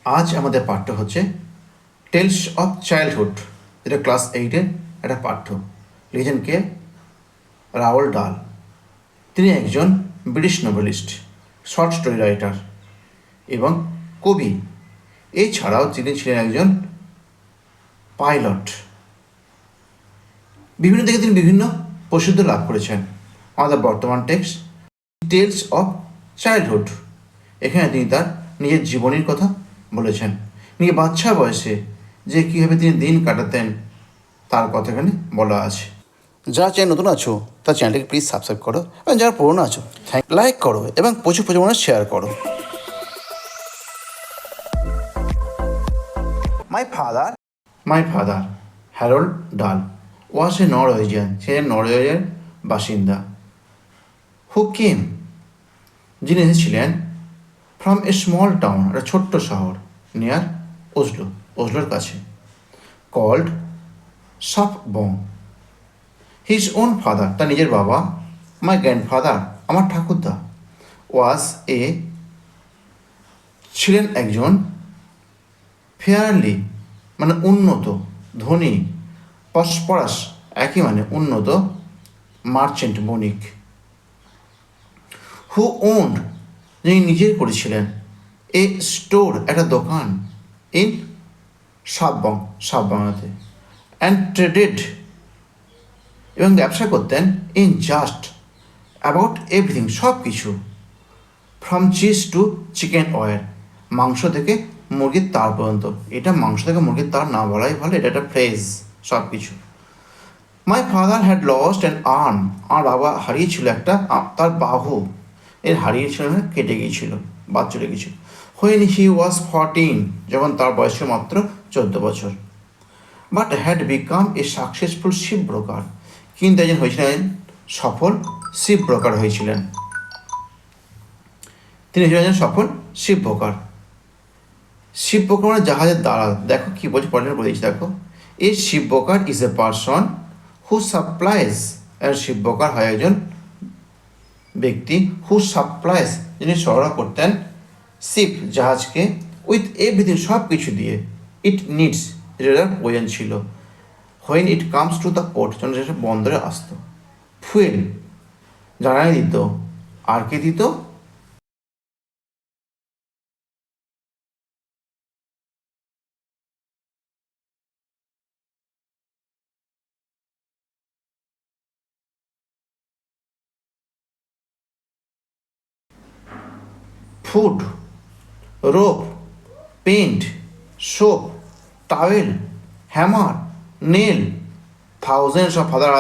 আজ আমাদের পাঠ্য হচ্ছে টেলস অফ চাইল্ডহুড, যেটা ক্লাস 8-এর একটা পাঠ্য। লিখেছেন কে? রাওয়াল ডাল। তিনি একজন British noblest, short story writer এবং কবি। এছাড়াও তিনি ছিলেন একজন পাইলট। বিভিন্ন দিকে তিনি বিভিন্ন প্রসিদ্ধি লাভ করেছেন। আমাদের বর্তমান টেক্সট টেলস অফ চাইল্ডহুড, এখানে তিনি তার নিজের জীবনীর কথা বলেছেন। নিজের বাচ্চা বয়সে যে কীভাবে তিনি দিন কাটাতেন তার কথা এখানে বলা আছে। যারা চ্যানেল নতুন আছো তার চ্যানেলটিকে প্লিজ সাবস্ক্রাইব করো, এবং যারা পুরনো আছো লাইক করো এবং প্রচুর পরিমাণে শেয়ার করো। মাই ফাদার হ্যারোল্ড ডাল ওয়াজ এ নরওয়েজিয়ান, ছিলেন নরওয়েজের বাসিন্দা। হু কেম, যিনি এসেছিলেন ফ্রম এ স্মল টাউন, একটা ছোট্ট শহর, নিয়ার ওসলো, ওসলোর কাছে, কল্ড সাপবং। হিজ ওন ফাদার, তার নিজের বাবা, মাই গ্র্যান্ডফাদার, আমার ঠাকুরদা, ওয়াজ এ, ছিলেন একজন, ফেয়ারলি মানে উন্নত, ধনী, পরস্পরাস একই মানে উন্নত, মার্চেন্ট বণিক। হু ওন্ড, যিনি নিজের করেছিলেন, এ স্টোর একটা দোকান, ইন সাববং, সাববাংলাতে, অ্যান্ড ট্রেডেড এবং ব্যবসা করতেন, ইন জাস্ট অ্যাবাউট এভরিথিং, সব কিছু, from cheese to chicken oil, মাংস থেকে মুরগির তার পর্যন্ত। এটা মাংস থেকে মুরগির তার না বলাই ভালো, এটা একটা ফ্রেজ, সব কিছু। My father had lost an arm, আমার বাবা হারিয়েছিল একটা, তার বাহু এর হারিয়েছিল, কেটে গিয়েছিল, বাদ চলে গিয়েছিল। হোয়েন হি ওয়াজ 14, যখন তার বয়স ছিল মাত্র 14 বছর। But had become a successful ship broker, কিন্তু একজন হয়েছিলেন সফল শিপ ব্রোকার হয়েছিলেন। তিনি ছিলেন একজন সফল শিপ ব্রোকার। শিপ ব্রোকার মানে জাহাজের দালাল। দেখো কী বলছে, পড়াশোনা বলেছি, দেখো, a ship broker is a person who supplies, ship broker হয় একজন ব্যক্তি, হু সাপ্লাইজ, যিনি সরবরাহ করতেন, শিপ জাহাজকে, উইথ এভরিথিং, সব কিছু দিয়ে, ইট নিডস, যেটা প্রয়োজন ছিল, when it comes to the port, যখন যেটা বন্দরে আসতো, ফুয়েল, জ্বালানি দিত, আর কে দিত, food, rope, paint, soap, towel, hammer, nail, thousands of হাজার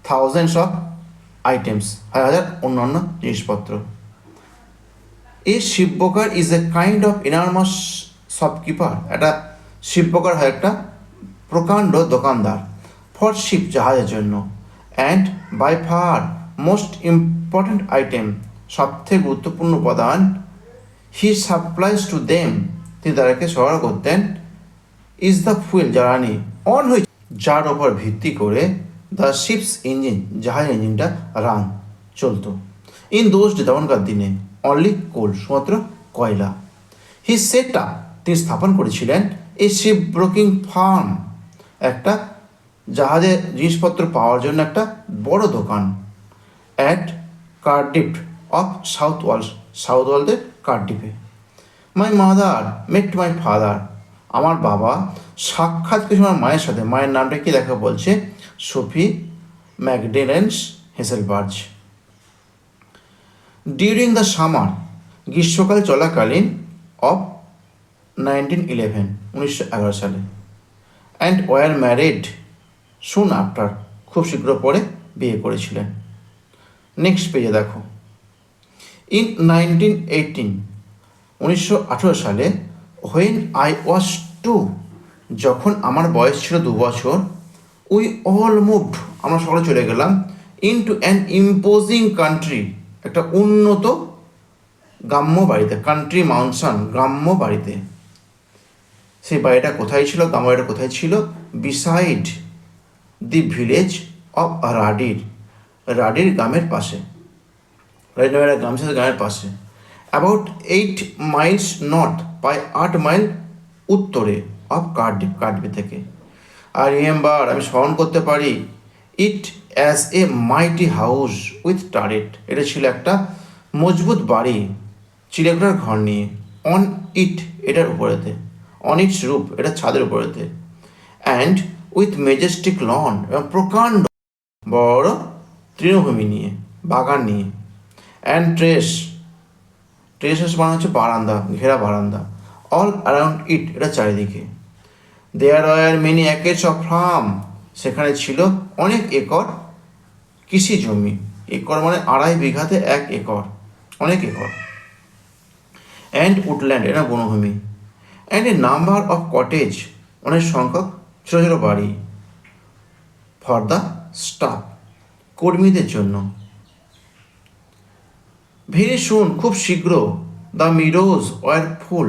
থাউজেন্ডস অফ আইটেমস, হাজার অন্যান্য জিনিসপত্র। এই ship broker is a kind of enormous shopkeeper, একটা শিপ ব্রোকার হয় একটা প্রকাণ্ড দোকানদার, ফর শিপ, জাহাজের জন্য, and by far most important item, সবথেকে গুরুত্বপূর্ণ উপাদান, হি সাপ্লাইজ টু দেম, তিনি তাদেরকে সরবরাহ করতেন, ইজ দ্য ফুয়েল, জ্বালানি, অন হয়েছে, যার ওপর ভিত্তি করে দ্য শিপস ইঞ্জিন, জাহাজ ইঞ্জিনটা রান, চলতো। ইন দোজ ডে, তখনকার দিনে, অনলি কোল, শুধুমাত্র কয়লা। হি সেট আপ, তিনি স্থাপন করেছিলেন, এই শিপ ব্রোকিং ফার্ম, একটা জাহাজের জিনিসপত্র পাওয়ার জন্য একটা বড় দোকান, at Cardiff of South Wales, South ওয়ালসের কার্ডিফে। My mother met my father, আমার বাবা সাক্ষাৎ করেছে আমার মায়ের সাথে। মায়ের নামটা কি দেখা বলছে, Sophie Magdalens Hesselberg. During the summer, গ্রীষ্মকাল চলাকালীন, অফ 1911, 1911 সালে, and were married soon after, খুব শীঘ্র পরে বিয়ে করেছিলেন। নেক্সট পেজে দেখো, ইন 1918, 1918 সালে, হোয়েন আই ওয়াজ 2, যখন আমার বয়স ছিল 2 বছর, উই অল মুভড, আমরা সকলে চলে গেলাম, ইনটু অ্যান ইম্পোজিং কান্ট্রি, একটা উন্নত গ্রাম্য বাড়িতে, কান্ট্রি মানসান, গ্রাম্য বাড়িতে। সেই বাড়িটা কোথায় ছিল, গ্রাম্য বাড়িটা কোথায় ছিল, বিসাইড দি ভিলেজ অফ রাডির, রাডির গ্রামের পাশে, রাডির গ্রামের পাশে, অ্যাবাউট 8 miles নর্থ, প্রায় 8 মাইল উত্তরে অফ কার্ডিফ থেকে। আর রিমেম্বার, আমি স্মরণ করতে পারি, it as a mighty house with turret, এটা ছিল একটা মজবুত বাড়ি চিলেকোঠার ঘর নিয়ে। অন ইট, এটার উপরেতে। অন ইটস রুফ, এটা ছাদের উপরেতে। অ্যান্ড উইথ মেজেস্টিক লন, এবং প্রকাণ্ড বড় তৃণভূমি নিয়ে, বাগান নিয়ে। অ্যান্ড ট্রেসেস মানে হচ্ছে বারান্দা, ঘেরা বারান্দা। অল অ্যারাউন্ড ইট, এটা চারিদিকে। There were many acres of farm, সেখানে ছিল অনেক একর কৃষি জমি। একর মানে 2.5 বিঘাতে 1 একর, অনেক একর। অ্যান্ড উডল্যান্ড, এটা বনভূমি। And a number of cottage, অনেক সংখ্যক ছোটো ছোটো বাড়ি। ফর দ্য স্টাফ, কর্মীদের জন্য। ভেরি সুন, খুব শীঘ্র। দ্য মিডোজ ওয়ার ফুল,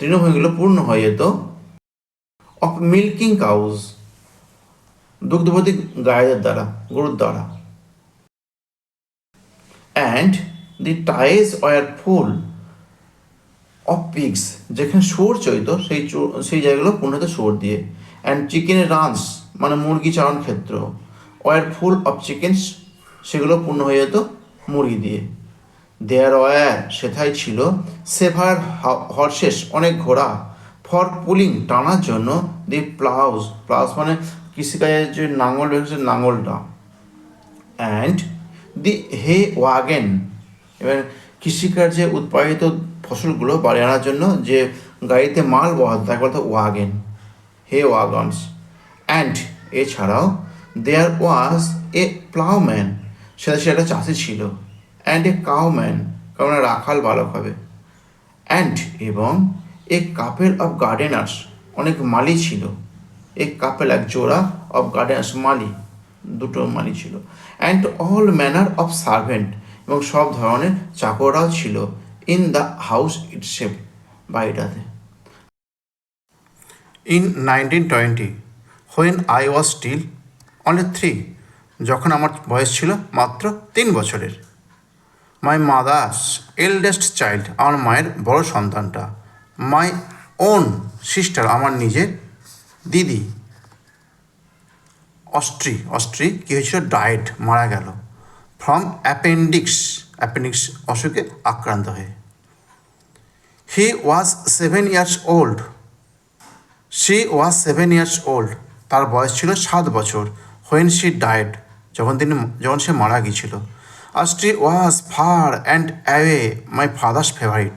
তৃণভূমিগুলো পূর্ণ হয়ে যেত। অফ মিল্কিং কাউজ, দুগ্ধবতী গায়েদের দ্বারা, গরুর দ্বারা। And the ties were full of pigs, যেখানে শুয়োর চইত সেই জায়গাগুলো পূর্ণ হতো শুয়োর দিয়ে। অ্যান্ড চিকেনের রানস মানে মুরগি চারণ ক্ষেত্র। ওয়ার ফুল অফ চিকেনস, সেগুলো পূর্ণ হয়ে যেত মুরগি দিয়ে। দেয়ার ওয়ার, সেথায় ছিল। সেভার হর্সেস, অনেক ঘোড়া। ফর পুলিং, টানার জন্য। দি প্লাউস মানে কৃষিকাজের যে নাঙল রয়েছে, নাঙলটা। অ্যান্ড দি হে ওয়াগেন, এবার কৃষিকার্যে উৎপাদিত ফসলগুলো বাড়ি আনার জন্য যে গাড়িতে মাল বহাত, তাকে বলতো ওয়াগেন, হে ওয়াগনস। অ্যান্ড এছাড়াও দেয়ার ওয়াজ এ প্লাউম্যান, সে একটা চাষি ছিল। অ্যান্ড এ কাউম্যান, কারণ রাখাল বালক হবে। অ্যান্ড এবং এ কাপেল অফ গার্ডেনার্স, অনেক মালি ছিল। এ কাপেল, এক জোড়া, অফ গার্ডেনার্স, মালি, দুটো মালি ছিল। And all manner of servant, এবং সব ধরনের চাকররাও ছিল। ইন দ্য হাউস ইটসেলফ, বাড়িটাতে। In 1920, when I was still only 3, যখন আমার বয়স ছিল মাত্র 3 বছরের। মাই মাদার্স এল্ডেস্ট চাইল্ড, আমার মায়ের বড় সন্তানটা। মাই ওন সিস্টার, আমার নিজের দিদি। অস্ট্রি কী হয়েছিল, ডায়েড, মারা গেল। ফ্রম অ্যাপেন্ডিক্স অসুখে আক্রান্ত হয়ে। হি ওয়াজ 7 years old, she was 7 years old, তার বয়স ছিল 7 বছর। হোয়েন শি ডায়েড, যখন সে মারা গিয়েছিল। Austry was far and away my father's favourite,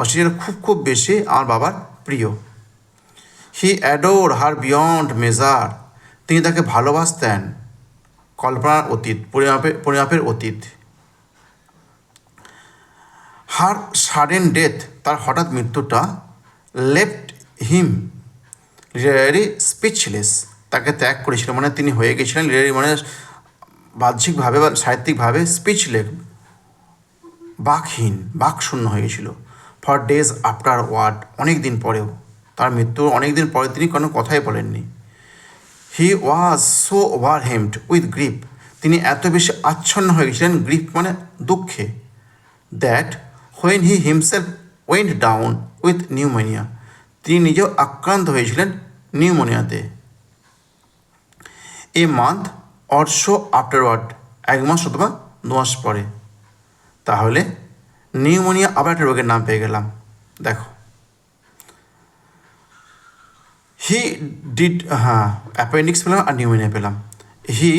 Austry খুব খুব বেশি আমার বাবার প্রিয়। He adore her beyond measure, তিনি তাকে ভালোবাসতেন কল্পনার অতীত, পরিমাপের অতীত। হার সাডেন ডেথ, তার হঠাৎ মৃত্যুটা। লেফট হিম লিটারারি স্পিচলেস, তাকে ত্যাগ করেছিল, মানে তিনি হয়ে গেছিলেন লিটারারি মানে বাহ্যিকভাবে বা সাহিত্যিকভাবে স্পিচলেস, বাকশূন্য হয়ে গেছিল। ফর ডেজ আফটার ওয়ার্ড, অনেক দিন পরেও, তার মৃত্যুর অনেক দিন পরে তিনি কোনো কথাই বলেননি। হি ওয়াজ সো ওভারহেমড উইথ গ্রিফ, তিনি এত বেশি আচ্ছন্ন হয়ে গেছিলেন, গ্রিফ মানে দুঃখে। That when he himself went down with pneumonia, তিনি নিজেও আক্রান্ত হয়েছিলেন নিউমোনিয়াতে। A month or so afterward, 1 মাস অথবা 2 মাস পরে। তাহলে নিউমোনিয়া আবার একটা রোগের নাম পেয়ে গেলাম। দেখো, হি ডিড, অ্যাপেন্ডিক্স পেলাম আর নিউমোনিয়া পেলাম। He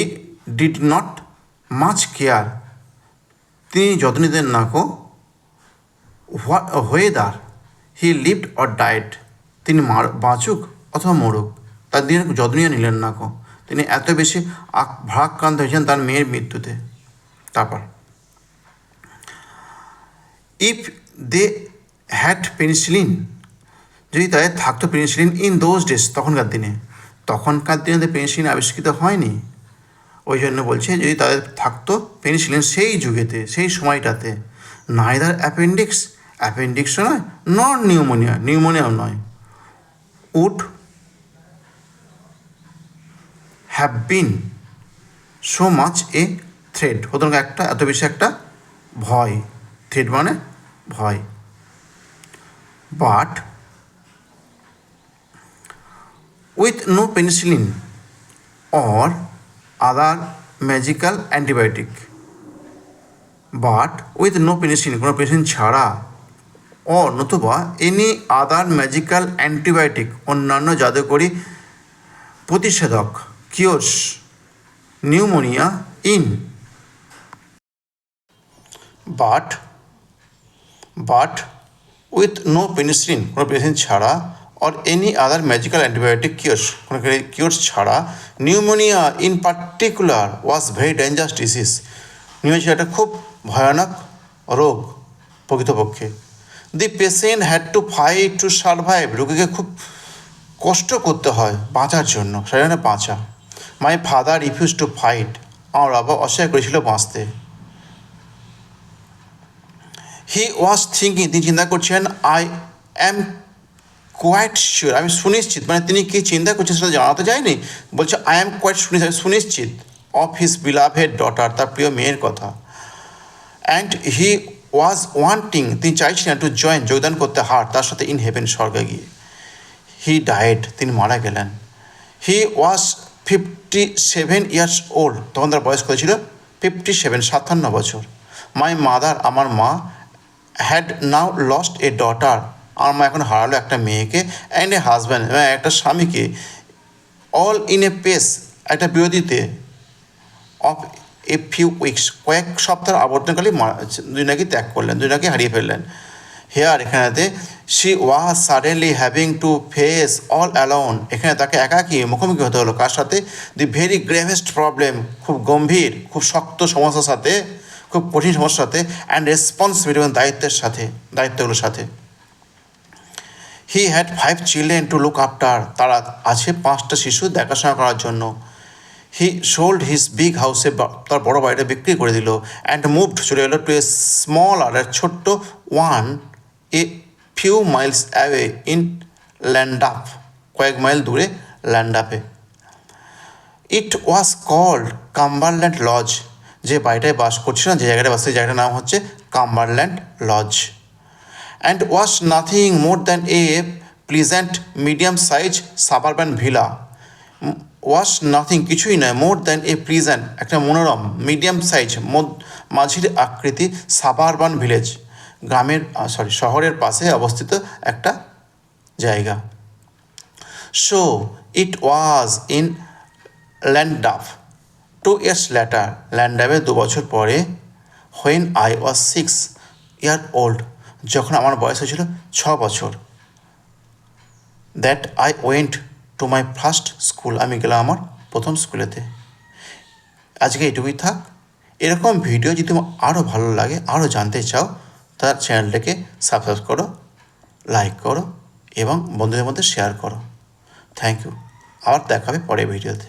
did not much care, তিনি যত্ন নিতেন না কো। Whether he lived or died, তিনি বাঁচুক অথবা মরুক, তার দিনের যত্ন নিলেন না কো। তিনি এত বেশি ভারাক্রান্ত হয়েছেন তার মেয়ের মৃত্যুতে। তারপর, ইফ দে হ্যাড পেনিসিলিন, যদি তাদের থাকতো পেনিসিলিন ইন দোজ ডেজ, তখনকার দিনে তো পেনিসিলিন আবিষ্কৃত হয়নি, ওই জন্য বলছে যদি তাদের থাকতো পেনিসিলিন সেই যুগেতে, সেই সময়টাতে। নাইদার অ্যাপেন্ডিক্সও নয়, নট নিউমোনিয়াও নয়। Would have been so much a threat, এত বেশি একটা ভয়। থ্রেড মানে ভয়। But with no penicillin or other magical antibiotic. But with no penicillin, কোনো পেনিসিলিন ছাড়া, নতুবা এনি আদার ম্যাজিক্যাল অ্যান্টিবায়োটিক, অন্যান্য জাদুকরী প্রতিষেধক, cures pneumonia in. But with no penicillin, কোনো পেনিসিলিন ছাড়া, or any other magical antibiotic cures, কোনো cures ছাড়া, pneumonia in particular was very dangerous disease. Pneumonia একটা খুব ভয়ানক রোগ প্রকৃতপক্ষে। দি patient had to fight to survive, রোগীকে খুব কষ্ট করতে হয় বাঁচার জন্য, সেখানে বাঁচা। My father refuse to fight, আমার বাবা অস্বীকার করেছিল বাঁচতে। হি ওয়াজ থিঙ্কিং, তিনি চিন্তা করছেন, আই অ্যাম কোয়াইট শিওর, আমি সুনিশ্চিত, মানে তিনি কী চিন্তা করছেন সেটা জানাতে যায়নি, বলছে আই অ্যাম কোয়াইট সুনিশ্চিত অফ হিজ বিলাভেড ডটার, তার প্রিয় মেয়ের কথা। অ্যান্ড হি ওয়াজ ওয়ান্টিং, তিনি চাইছিলেন টু জয়েন, যোগদান করতে হার, তার সাথে ইন হেভেন, স্বর্গে গিয়ে। হি ডায়েড, তিনি মারা গেলেন। হি ওয়াজ 57 ইয়ার্স ওল্ড, তখন তার বয়স কত ছিল? 57, 57 বছর। মাই মাদার, আমার মা, had now lost A daughter, আমার মা এখন হারালো একটা মেয়েকে, অ্যান্ড এ হাজব্যান্ড, একটা স্বামীকে, অল ইন এ পেস, একটা বিরতিতে, অফ এ ফিউ উইকস, কয়েক সপ্তাহ আবর্তনকালে দুজনাকে ত্যাগ করলেন, দুজনাকে হারিয়ে ফেললেন। হেয়ার, এখানেতে, she was suddenly having to face all alone, এখানে তাকে একাকী মুখোমুখি হতে হলো কার সাথে? দি ভেরি গ্রেভেস্ট প্রবলেম, খুব গম্ভীর, খুব শক্ত সমস্যার সাথে, খুব কঠিন সমস্যার সাথে, অ্যান্ড রেসপন্সিবিলিটি, এবং দায়িত্বগুলোর সাথে। He had 5 children to look after, তারা আছে 5টা শিশু দেখাশোনা করার জন্য। হি সোল্ড হিজ বিগ হাউসে, তার বড় বাড়িটা বিক্রি করে দিল। অ্যান্ড মুভড, চলে এলো টু এ স্মল, আর ছোট্ট one, a few miles away in Llandaff, কয়েক মাইল দূরে ল্যান্ডাপে। It was called Cumberland Lodge, যে বাড়িটায় বাস করছিলাম, যে জায়গাটায় বাস, সেই জায়গাটার নাম হচ্ছে Cumberland Lodge. And was nothing more than a pleasant medium size suburban villa. Was nothing, কিছুই নয়, মোর দ্যান এ প্লিজেন্ট, একটা মনোরম মিডিয়াম সাইজ, মাঝির আকৃতি, সাবারবান ভিলেজ, শহরের পাশে অবস্থিত একটা জায়গা। So it was in Llandaff 2 years later, ল্যান্ডাফে 2 বছর পরে, when I was 6 year old, যখন আমার বয়স হয়েছিল 6 বছর, that I went to my first school, আমি গেলাম আমার প্রথম স্কুলেতে। আজকে এটুকুই থাক। এরকম ভিডিও যদি তোমার আরও ভালো লাগে, আরও জানতে চাও, তার চ্যানেলটাকে সাবস্ক্রাইব করো, লাইক করো এবং বন্ধুদের মধ্যে শেয়ার করো। Thank you. আবার দেখা হবে পরের ভিডিওতে।